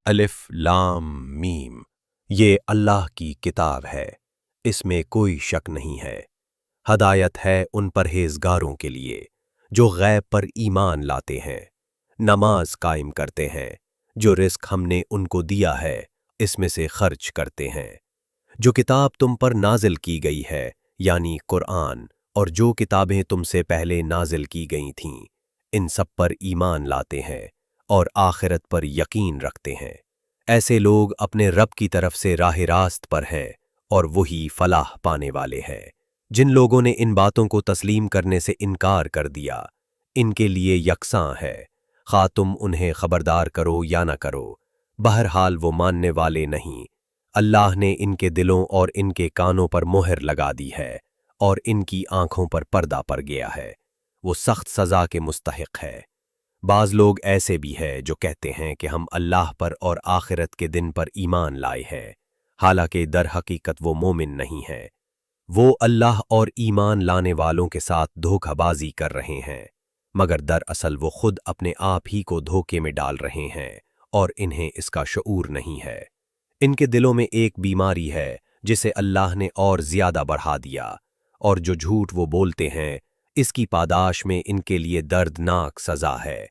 الف لام میم، یہ اللہ کی کتاب ہے، اس میں کوئی شک نہیں ہے۔ ہدایت ہے ان پرہیزگاروں کے لیے جو غیب پر ایمان لاتے ہیں، نماز قائم کرتے ہیں، جو رزق ہم نے ان کو دیا ہے اس میں سے خرچ کرتے ہیں، جو کتاب تم پر نازل کی گئی ہے یعنی قرآن، اور جو کتابیں تم سے پہلے نازل کی گئی تھیں، ان سب پر ایمان لاتے ہیں اور آخرت پر یقین رکھتے ہیں۔ ایسے لوگ اپنے رب کی طرف سے راہ راست پر ہیں اور وہی فلاح پانے والے ہیں۔ جن لوگوں نے ان باتوں کو تسلیم کرنے سے انکار کر دیا، ان کے لیے یکساں ہے، خواہ تم انہیں خبردار کرو یا نہ کرو، بہرحال وہ ماننے والے نہیں۔ اللہ نے ان کے دلوں اور ان کے کانوں پر مہر لگا دی ہے اور ان کی آنکھوں پر پردہ پڑ گیا ہے، وہ سخت سزا کے مستحق ہے۔ بعض لوگ ایسے بھی ہیں جو کہتے ہیں کہ ہم اللہ پر اور آخرت کے دن پر ایمان لائے ہیں، حالانکہ در حقیقت وہ مومن نہیں ہیں۔ وہ اللہ اور ایمان لانے والوں کے ساتھ دھوکہ بازی کر رہے ہیں، مگر دراصل وہ خود اپنے آپ ہی کو دھوکے میں ڈال رہے ہیں اور انہیں اس کا شعور نہیں ہے۔ ان کے دلوں میں ایک بیماری ہے جسے اللہ نے اور زیادہ بڑھا دیا، اور جو جھوٹ وہ بولتے ہیں اس کی پاداش میں ان کے لیے دردناک سزا ہے۔